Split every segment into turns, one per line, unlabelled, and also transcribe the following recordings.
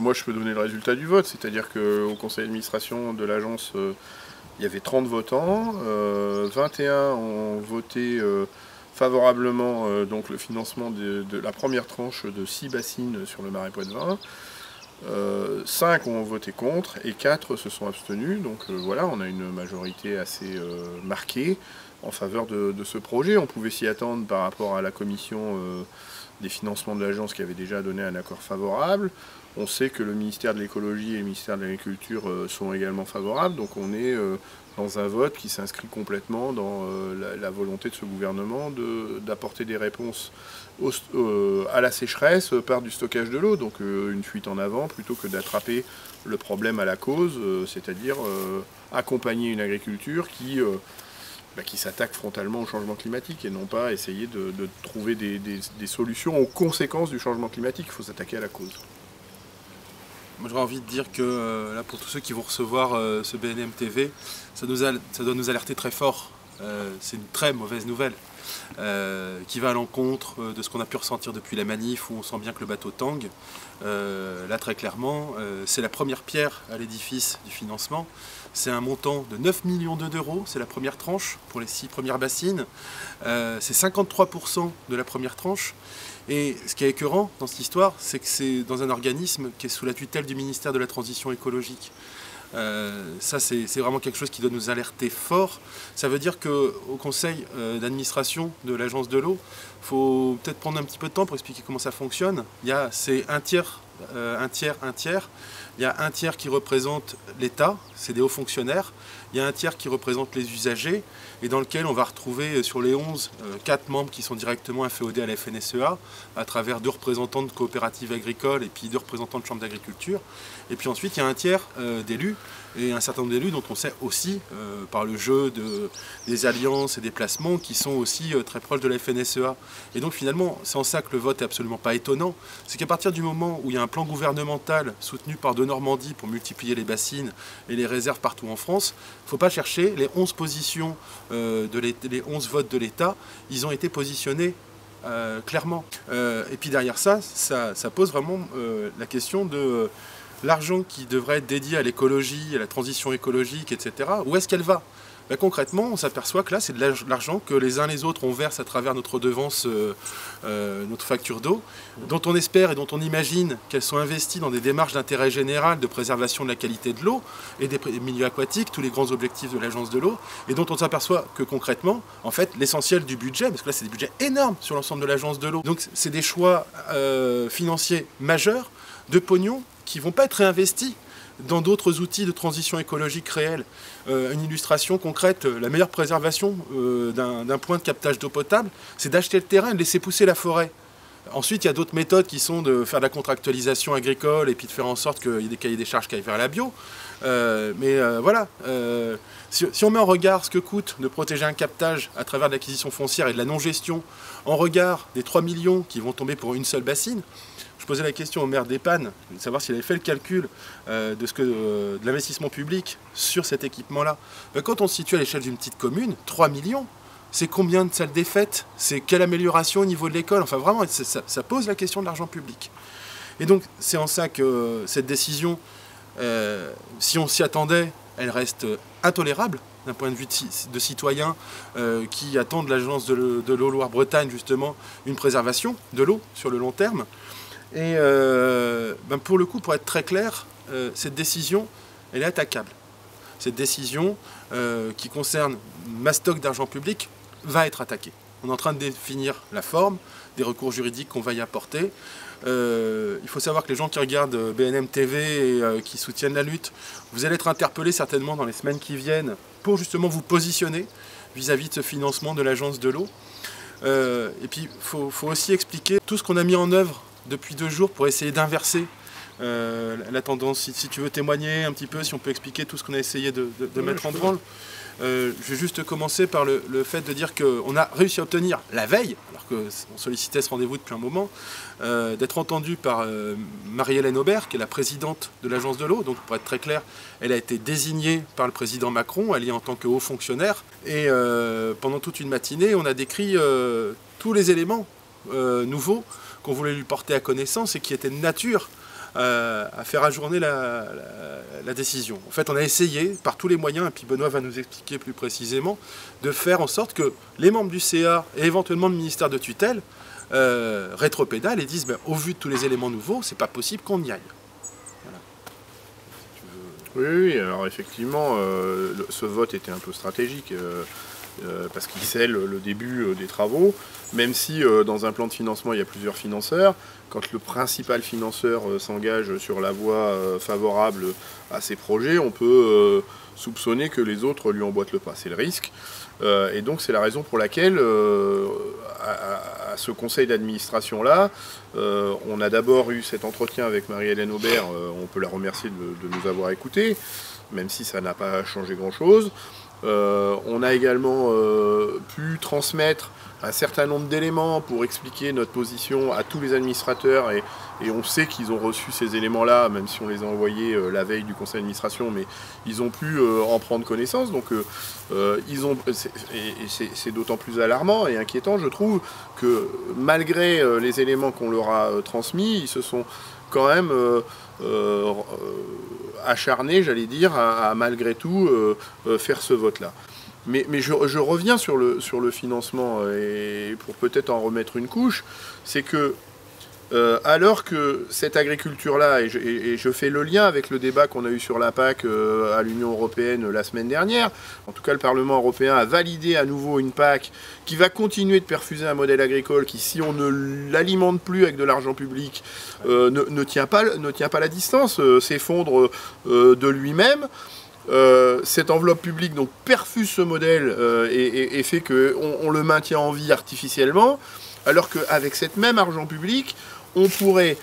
moi je peux donner le résultat du vote, c'est-à-dire qu'au conseil d'administration de l'agence, il y avait 30 votants, 21 ont voté favorablement donc le financement de la première tranche de 6 bassines sur le Marais Poitevin. 5 ont voté contre et 4 se sont abstenus, donc voilà, on a une majorité assez marquée en faveur de ce projet. On pouvait s'y attendre par rapport à la commission des financements de l'agence qui avait déjà donné un accord favorable. On sait que le ministère de l'écologie et le ministère de l'agriculture sont également favorables, donc on est dans un vote qui s'inscrit complètement dans la volonté de ce gouvernement d'apporter des réponses à la sécheresse par du stockage de l'eau, donc une fuite en avant plutôt que d'attraper le problème à la cause, c'est-à-dire accompagner une agriculture qui s'attaque frontalement au changement climatique et non pas essayer de trouver des solutions aux conséquences du changement climatique. Il faut s'attaquer à la cause.
Moi j'aurais envie de dire que là, pour tous ceux qui vont recevoir ce BNM TV, ça doit nous alerter très fort. C'est une très mauvaise nouvelle qui va à l'encontre de ce qu'on a pu ressentir depuis la manif où on sent bien que le bateau tangue. Là très clairement, c'est la première pierre à l'édifice du financement. C'est un montant de 9 millions d'euros, c'est la première tranche pour les 6 premières bassines. C'est 53% de la première tranche. Et ce qui est écœurant dans cette histoire, c'est que c'est dans un organisme qui est sous la tutelle du ministère de la Transition écologique. Ça, c'est vraiment quelque chose qui doit nous alerter fort. Ça veut dire qu'au conseil d'administration de l'agence de l'eau, il faut peut-être prendre un petit peu de temps pour expliquer comment ça fonctionne. C'est un tiers, un tiers, un tiers. Il y a un tiers qui représente l'État, c'est des hauts fonctionnaires. Il y a un tiers qui représente les usagers et dans lequel on va retrouver sur les 11, 4 membres qui sont directement inféodés à la FNSEA à travers 2 représentants de coopératives agricoles et puis 2 représentants de chambres d'agriculture. Et puis ensuite, il y a un tiers d'élus et un certain nombre d'élus dont on sait aussi, par le jeu des alliances et des placements, qui sont aussi très proches de la FNSEA. Et donc finalement, c'est en ça que le vote est absolument pas étonnant. C'est qu'à partir du moment où il y a un plan gouvernemental soutenu par De Normandie pour multiplier les bassines et les réserves partout en France, il ne faut pas chercher les 11 positions, les 11 votes de l'État, ils ont été positionnés clairement. Et puis derrière ça pose vraiment la question de l'argent qui devrait être dédié à l'écologie, à la transition écologique, etc. Où est-ce qu'elle va ? Concrètement, on s'aperçoit que là, c'est de l'argent que les uns les autres on verse à travers notre redevance, notre facture d'eau, dont on espère et dont on imagine qu'elles sont investies dans des démarches d'intérêt général de préservation de la qualité de l'eau et des milieux aquatiques, tous les grands objectifs de l'agence de l'eau, et dont on s'aperçoit que concrètement, en fait, l'essentiel du budget, parce que là, c'est des budgets énormes sur l'ensemble de l'agence de l'eau, donc c'est des choix financiers majeurs de pognon qui ne vont pas être réinvestis dans d'autres outils de transition écologique réelle. Une illustration concrète, la meilleure préservation d'un point de captage d'eau potable, c'est d'acheter le terrain et de laisser pousser la forêt. Ensuite, il y a d'autres méthodes qui sont de faire de la contractualisation agricole et puis de faire en sorte qu'il y ait des cahiers des charges qui aillent vers la bio. Voilà, si on met en regard ce que coûte de protéger un captage à travers de l'acquisition foncière et de la non-gestion, en regard des 3 millions qui vont tomber pour une seule bassine, je posais la question au maire d'Epanne, de savoir s'il avait fait le calcul de l'investissement public sur cet équipement-là. Quand on se situe à l'échelle d'une petite commune, 3 millions, c'est combien de salles des fêtes? C'est quelle amélioration au niveau de l'école? Enfin vraiment, ça pose la question de l'argent public. Et donc c'est en ça que cette décision, si on s'y attendait, elle reste intolérable d'un point de vue de citoyens qui attendent de l'agence de l'eau Loire-Bretagne justement une préservation de l'eau sur le long terme. Et pour le coup, pour être très clair, cette décision, elle est attaquable. Cette décision qui concerne ma stock d'argent public va être attaquée. On est en train de définir la forme des recours juridiques qu'on va y apporter. Il faut savoir que les gens qui regardent BNM TV et qui soutiennent la lutte, vous allez être interpellés certainement dans les semaines qui viennent pour justement vous positionner vis-à-vis de ce financement de l'agence de l'eau. Et puis, il faut aussi expliquer tout ce qu'on a mis en œuvre depuis 2 jours pour essayer d'inverser la tendance. Si tu veux témoigner un petit peu, si on peut expliquer tout ce qu'on a essayé de mettre en branle. Je vais juste commencer par le fait de dire qu'on a réussi à obtenir la veille, alors qu'on sollicitait ce rendez-vous depuis un moment, d'être entendu par Marie-Hélène Aubert, qui est la présidente de l'agence de l'eau. Donc pour être très clair, elle a été désignée par le président Macron, elle y est en tant que haut fonctionnaire. Et pendant toute une matinée, on a décrit tous les éléments nouveaux qu'on voulait lui porter à connaissance et qui étaient de nature à faire ajourner la décision. En fait, on a essayé par tous les moyens, et puis Benoît va nous expliquer plus précisément, de faire en sorte que les membres du CA et éventuellement le ministère de tutelle rétropédalent et disent au vu de tous les éléments nouveaux, c'est pas possible qu'on y aille. Voilà. Si
tu veux... Oui, alors effectivement, ce vote était un peu stratégique. Parce qu'il scelle le début des travaux, même si dans un plan de financement il y a plusieurs financeurs, quand le principal financeur s'engage sur la voie favorable à ces projets, on peut soupçonner que les autres lui emboîtent le pas, c'est le risque. Et donc c'est la raison pour laquelle à ce conseil d'administration-là, on a d'abord eu cet entretien avec Marie-Hélène Aubert, on peut la remercier de nous avoir écoutés, même si ça n'a pas changé grand-chose. On a également pu transmettre un certain nombre d'éléments pour expliquer notre position à tous les administrateurs et on sait qu'ils ont reçu ces éléments-là, même si on les a envoyés la veille du conseil d'administration, mais ils ont pu en prendre connaissance. Donc c'est d'autant plus alarmant et inquiétant, je trouve, que malgré les éléments qu'on leur a transmis, ils se sont quand même acharnés, j'allais dire, à malgré tout faire ce vote-là. Mais je reviens sur le financement, et pour peut-être en remettre une couche, c'est que alors que cette agriculture-là, et je fais le lien avec le débat qu'on a eu sur la PAC à l'Union européenne la semaine dernière, en tout cas le Parlement européen a validé à nouveau une PAC qui va continuer de perfuser un modèle agricole qui, si on ne l'alimente plus avec de l'argent public, ne tient pas la distance, s'effondre de lui-même. Cette enveloppe publique donc perfuse ce modèle et fait qu'on le maintient en vie artificiellement, alors qu'avec cet même argent public, on pourrait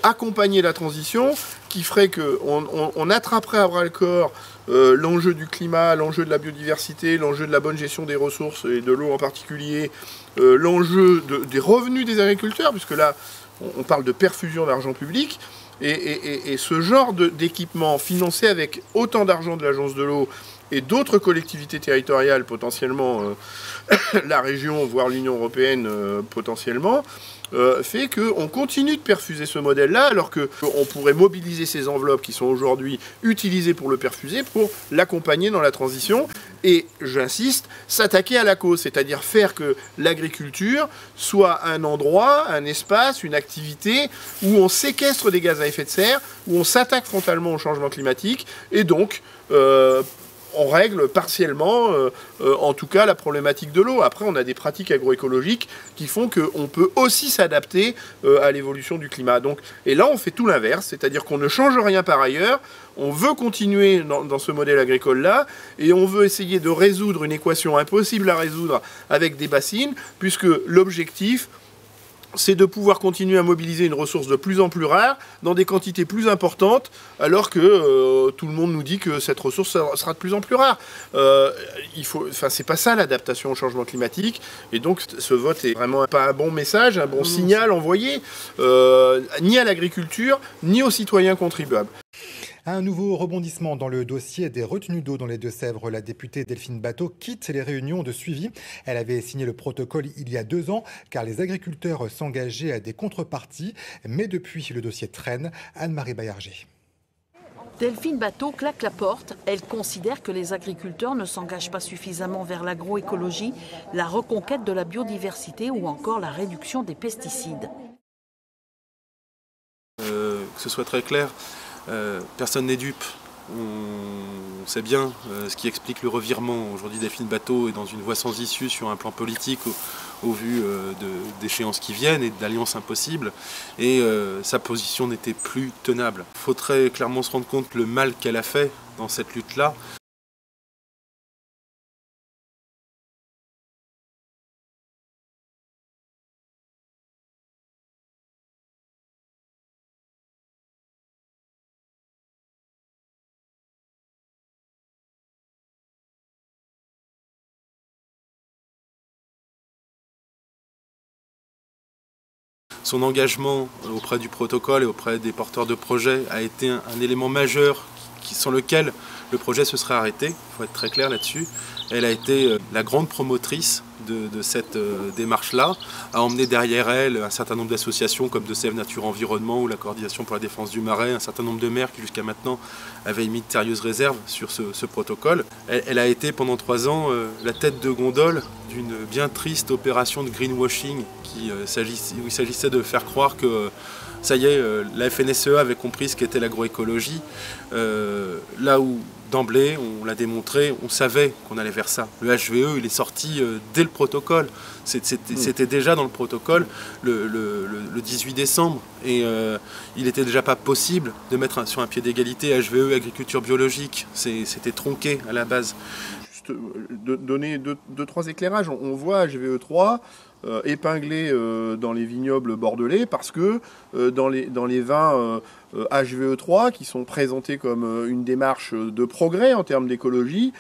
accompagner la transition qui ferait qu'on attraperait à bras-le-corps l'enjeu du climat, l'enjeu de la biodiversité, l'enjeu de la bonne gestion des ressources et de l'eau en particulier, l'enjeu des revenus des agriculteurs, puisque là, on parle de perfusion d'argent public. Et ce genre d'équipement financé avec autant d'argent de l'Agence de l'eau et d'autres collectivités territoriales, potentiellement la région, voire l'Union européenne potentiellement, fait qu'on continue de perfuser ce modèle-là, alors qu'on pourrait mobiliser ces enveloppes qui sont aujourd'hui utilisées pour le perfuser, pour l'accompagner dans la transition, et, j'insiste, s'attaquer à la cause, c'est-à-dire faire que l'agriculture soit un endroit, un espace, une activité où on séquestre des gaz à effet de serre, où on s'attaque frontalement au changement climatique, et donc on règle partiellement, en tout cas, la problématique de l'eau. Après, on a des pratiques agroécologiques qui font qu'on peut aussi s'adapter à l'évolution du climat. Donc, et là, on fait tout l'inverse, c'est-à-dire qu'on ne change rien par ailleurs, on veut continuer dans ce modèle agricole-là, et on veut essayer de résoudre une équation impossible à résoudre avec des bassines, puisque l'objectif, c'est de pouvoir continuer à mobiliser une ressource de plus en plus rare, dans des quantités plus importantes, alors que tout le monde nous dit que cette ressource sera de plus en plus rare. C'est pas ça l'adaptation au changement climatique, et donc ce vote est vraiment pas un bon message, un bon signal envoyé, ni à l'agriculture, ni aux citoyens contribuables.
Un nouveau rebondissement dans le dossier des retenues d'eau dans les Deux-Sèvres. La députée Delphine Batho quitte les réunions de suivi. Elle avait signé le protocole il y a 2 ans car les agriculteurs s'engageaient à des contreparties. Mais depuis, le dossier traîne. Anne-Marie Baillarger.
Delphine Batho claque la porte. Elle considère que les agriculteurs ne s'engagent pas suffisamment vers l'agroécologie, la reconquête de la biodiversité ou encore la réduction des pesticides.
Que ce soit très clair. Personne n'est dupe. On sait bien ce qui explique le revirement. Aujourd'hui, Delphine Batho est dans une voie sans issue sur un plan politique au vu d'échéances qui viennent et d'alliances impossibles. Et sa position n'était plus tenable. Il faut très clairement se rendre compte le mal qu'elle a fait dans cette lutte-là. Son engagement auprès du protocole et auprès des porteurs de projets a été un élément majeur sans lequel le projet se serait arrêté, il faut être très clair là-dessus. Elle a été la grande promotrice de cette démarche-là, a emmené derrière elle un certain nombre d'associations comme de Sèvres Nature Environnement ou la Coordination pour la défense du marais, un certain nombre de maires qui jusqu'à maintenant avaient émis de sérieuses réserves sur ce protocole. Elle a été pendant 3 ans la tête de gondole d'une bien triste opération de greenwashing où il s'agissait de faire croire que ça y est, la FNSEA avait compris ce qu'était l'agroécologie, là où d'emblée, on l'a démontré, on savait qu'on allait vers ça. Le HVE, il est sorti dès le protocole. C'était déjà dans le protocole le 18 décembre. Et il n'était déjà pas possible de mettre sur un pied d'égalité HVE et agriculture biologique. C'était tronqué à la base.
Juste donner 2-3 éclairages. On voit HVE3 épinglé dans les vignobles bordelais parce que dans les vins HVE3 qui sont présentés comme une démarche de progrès en termes d'écologie,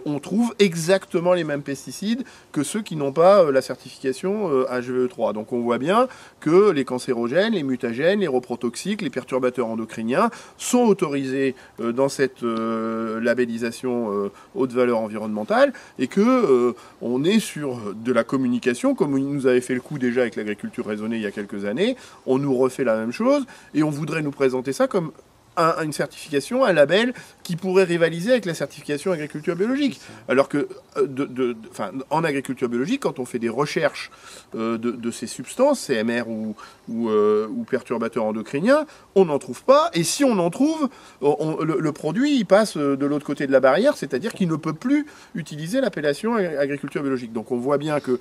on trouve exactement les mêmes pesticides que ceux qui n'ont pas la certification HVE3. Donc on voit bien que les cancérogènes, les mutagènes, les reprotoxiques, les perturbateurs endocriniens sont autorisés dans cette labellisation haute valeur environnementale et que on est sur de la communication comme il nous avait fait le coup déjà avec l'agriculture raisonnée il y a quelques années. On nous refait la même chose et on voudrait nous présenter ça comme une certification, un label qui pourrait rivaliser avec la certification agriculture biologique. Alors que en agriculture biologique, quand on fait des recherches de ces substances, CMR ou perturbateurs endocriniens, on n'en trouve pas. Et si on en trouve, le produit il passe de l'autre côté de la barrière, c'est-à-dire qu'il ne peut plus utiliser l'appellation agriculture biologique. Donc on voit bien que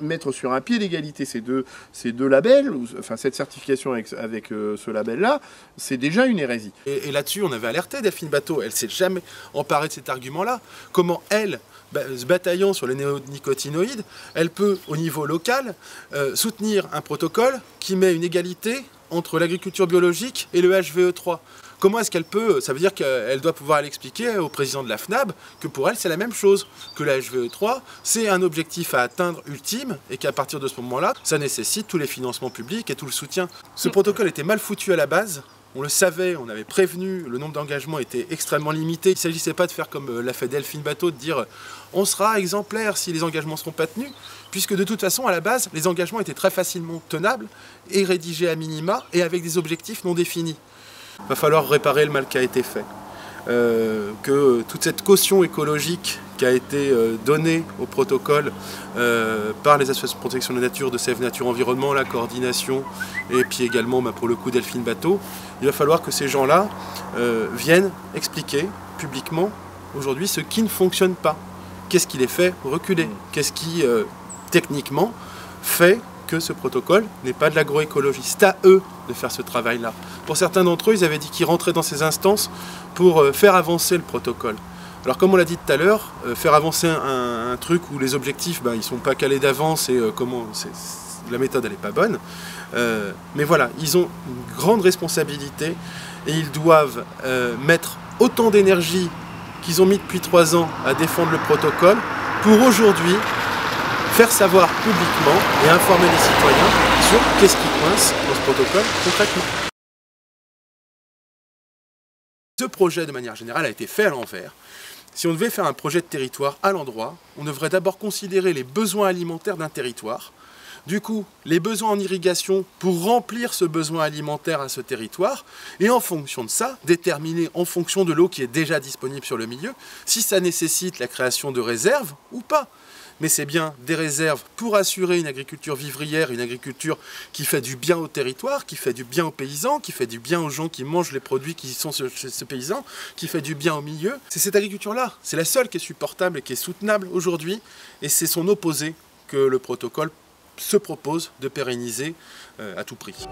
mettre sur un pied d'égalité ces deux labels, enfin cette certification avec ce label-là, c'est déjà une hérésie.
Et là-dessus, on avait alerté Delphine Batho. Elle ne s'est jamais emparée de cet argument-là. Comment elle, se bataillant sur les néonicotinoïdes, elle peut, au niveau local, soutenir un protocole qui met une égalité entre l'agriculture biologique et le HVE3. Comment est-ce qu'elle peut... Ça veut dire qu'elle doit pouvoir aller expliquer au président de la FNAB que pour elle, c'est la même chose, que la HVE3, c'est un objectif à atteindre ultime et qu'à partir de ce moment-là, ça nécessite tous les financements publics et tout le soutien. Ce protocole était mal foutu à la base. On le savait, on avait prévenu, le nombre d'engagements était extrêmement limité. Il ne s'agissait pas de faire comme l'a fait Delphine Batho, de dire on sera exemplaire si les engagements ne seront pas tenus, puisque de toute façon, à la base, les engagements étaient très facilement tenables et rédigés à minima et avec des objectifs non définis. Il va falloir réparer le mal qui a été fait. Que toute cette caution écologique qui a été donnée au protocole par les associations de protection de la nature, de Sèvres Nature Environnement, la coordination, et puis également pour le coup Delphine Batho, il va falloir que ces gens-là viennent expliquer publiquement aujourd'hui ce qui ne fonctionne pas. Qu'est-ce qui les fait reculer? Qu'est-ce qui, techniquement, fait que ce protocole n'est pas de l'agroécologie? C'est à eux de faire ce travail-là. Pour certains d'entre eux, ils avaient dit qu'ils rentraient dans ces instances pour faire avancer le protocole. Alors comme on l'a dit tout à l'heure, faire avancer un truc où les objectifs, ils ne sont pas calés d'avance et la méthode elle n'est pas bonne. Mais voilà, ils ont une grande responsabilité et ils doivent mettre autant d'énergie qu'ils ont mis depuis 3 ans à défendre le protocole pour aujourd'hui faire savoir publiquement et informer les citoyens sur qu'est-ce qui coince dans ce protocole concrètement. Ce projet, de manière générale, a été fait à l'envers. Si on devait faire un projet de territoire à l'endroit, on devrait d'abord considérer les besoins alimentaires d'un territoire. Du coup, les besoins en irrigation pour remplir ce besoin alimentaire à ce territoire, et en fonction de ça, déterminer en fonction de l'eau qui est déjà disponible sur le milieu, si ça nécessite la création de réserves ou pas. Mais c'est bien des réserves pour assurer une agriculture vivrière, une agriculture qui fait du bien au territoire, qui fait du bien aux paysans, qui fait du bien aux gens qui mangent les produits qui sont chez ce paysan, qui fait du bien au milieu. C'est cette agriculture-là, c'est la seule qui est supportable et qui est soutenable aujourd'hui, et c'est son opposé que le protocole se propose de pérenniser à tout prix.